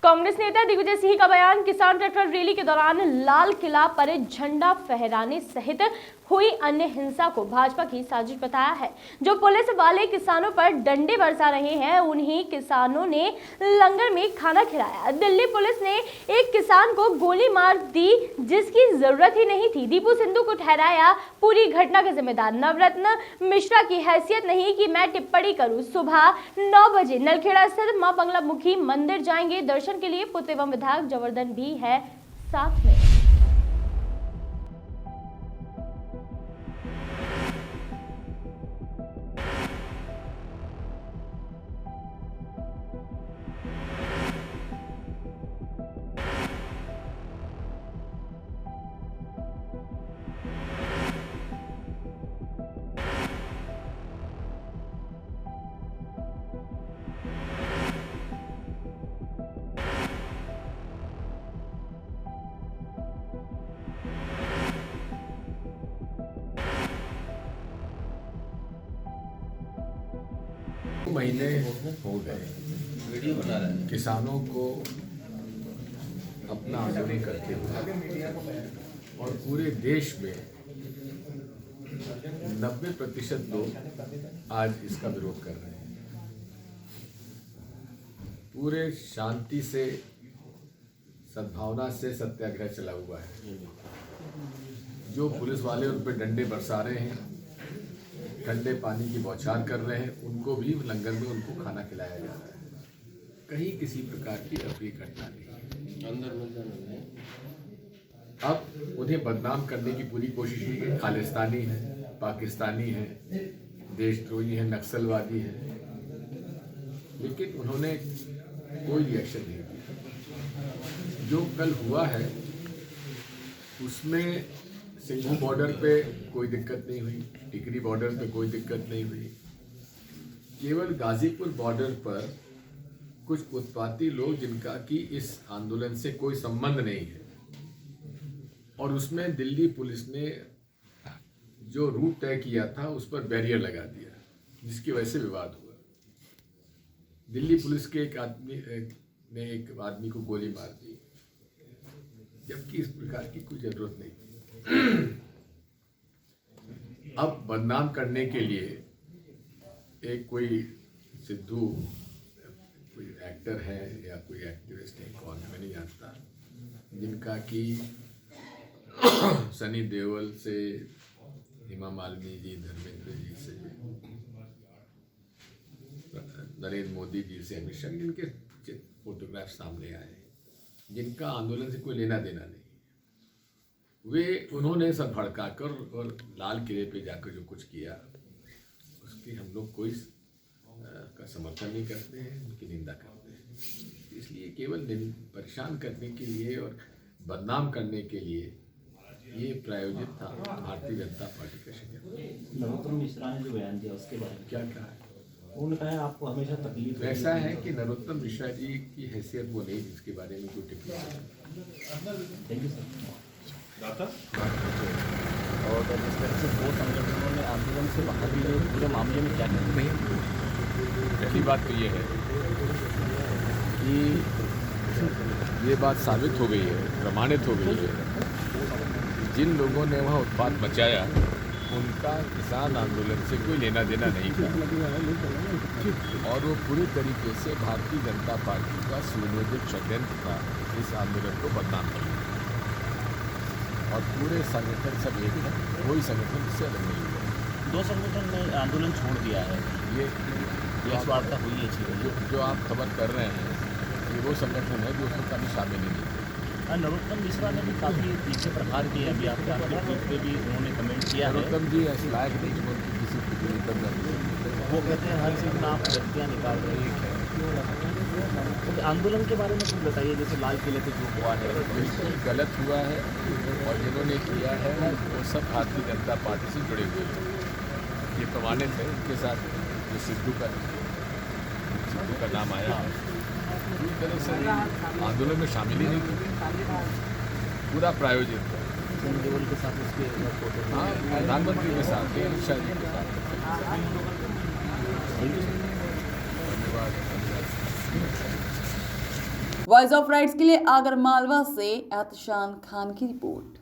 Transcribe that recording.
कांग्रेस नेता दिग्विजय सिंह का बयान। किसान ट्रैक्टर रैली के दौरान लाल किला पर झंडा फहराने सहित हुई अन्य हिंसा को भाजपा की साजिश बताया है। जो पुलिस वाले किसानों पर डंडे बरसा रहे हैं, उन्हीं किसानों ने लंगर में खाना खिलाया। दिल्ली पुलिस ने एक किसान को गोली मार दी जिसकी जरूरत ही नहीं थी। दीपू सिंधु को ठहराया पूरी घटना का जिम्मेदार। नवरत्न मिश्रा की हैसियत नहीं कि मैं टिप्पणी करूं। सुबह 9 बजे नलखेड़ा स्थित मां बंगला मुखी मंदिर जाएंगे दर्शन के लिए। पूर्व एवं विधायक जवर्धन भी है साथ में। महीने हो गए किसानों को अपना आंदोलन करते हुए और पूरे देश में 90% लोग आज इसका विरोध कर रहे हैं। पूरे शांति से, सद्भावना से सत्याग्रह चला हुआ है। जो पुलिस वाले उन पर डंडे बरसा रहे हैं, ठंडे पानी की बौछार कर रहे हैं, उनको भी लंगर में उनको खाना खिलाया जा रहा है। कहीं किसी प्रकार की अप्रिय घटना नहीं। अब उन्हें बदनाम करने की पूरी कोशिश की गई। खालिस्तानी है, पाकिस्तानी है, देशद्रोही है, नक्सलवादी है, लेकिन उन्होंने कोई रिएक्शन नहीं दिया। जो कल हुआ है उसमें सिंघू बॉर्डर पे कोई दिक्कत नहीं हुई, टिकरी बॉर्डर पे कोई दिक्कत नहीं हुई। केवल गाजीपुर बॉर्डर पर कुछ उत्पाती लोग जिनका कि इस आंदोलन से कोई संबंध नहीं है, और उसमें दिल्ली पुलिस ने जो रूट तय किया था उस पर बैरियर लगा दिया, जिसकी वजह से विवाद हुआ। दिल्ली पुलिस के एक आदमी को गोली मार दी, जबकि इस प्रकार की कोई जरूरत नहीं थी। अब बदनाम करने के लिए एक कोई सिद्धू कोई एक्टर है या कोई एक्टिविस्ट है, कौन मैं नहीं जानता, जिनका कि सनी देओल से, हेमा मालिनी जी, धर्मेंद्र जी से, नरेंद्र मोदी जी से, अमित शाह, जिनके फोटोग्राफ सामने आए, जिनका आंदोलन से कोई लेना देना नहीं, उन्होंने सब भड़काकर और लाल किले पे जाकर जो कुछ किया उसकी हम लोग कोई का समर्थन नहीं करते हैं, उनकी निंदा करते हैं। इसलिए केवल परेशान करने के लिए और बदनाम करने के लिए ये प्रायोजित था भारतीय जनता पार्टी का षड्यंत्र। नरोत्तम मिश्रा ने जो बयान दिया उसके बारे में क्या कहा है? उन्होंने कहा है आपको हमेशा तकलीफ तो ऐसा है कि नरोत्तम मिश्रा जी की हैसियत वो नहीं जिसके बारे में कोई टिप्पणी। Thank you sir. और जिस तरह से दो संगठनों ने आंदोलन से बाहर निकले, पूरे मामले में क्या कहते हैं? पहली बात तो ये है कि ये बात साबित हो गई है, प्रमाणित हो गई है, जिन लोगों ने वहाँ उत्पात मचाया उनका किसान आंदोलन से कोई लेना देना नहीं था, और वो पूरी तरीके से भारतीय जनता पार्टी का सुनियोजित षड्यंत्र था इस आंदोलन को बदनाम करने। और पूरे संगठन सब एक है, कोई संगठन इससे अलग नहीं हुआ। दो संगठन ने आंदोलन छोड़ दिया है, ये इस वार्ता हुई है 6 बजे। जो आप खबर कर रहे हैं ये वो संगठन है जो उसमें कभी शामिल नहीं थे। नरोत्तम मिश्रा ने भी काफ़ी तीखे प्रहार किए। अभी आपके ट्वीट पे भी उन्होंने कमेंट किया है। नरोत्तम जी ऐसे लायक नहीं जो उनकी किसी टिप्पणी पर न। वो कहते हैं हर चीज़ में आप व्यक्तियाँ निकाल रहे हैं। तो आंदोलन के बारे में कुछ बताइए, जैसे लाल किले पे जो हुआ है बिल्कुल गलत हुआ है, और जिन्होंने किया है वो सब भारतीय जनता पार्टी से जुड़े हुए हैं। ये प्रमाणित है। उनके साथ जो सिद्धू का नाम आया पूरी तरह से आंदोलन में शामिल ही नहीं थे, पूरा प्रायोजित था। केजरीवाल के साथ उसके फोटो, हाँ, प्रधानमंत्री के साथ, अमित शाह जी के साथ। धन्यवाद। वॉइस ऑफ राइट्स के लिए आगर मालवा से एहतशान खान की रिपोर्ट।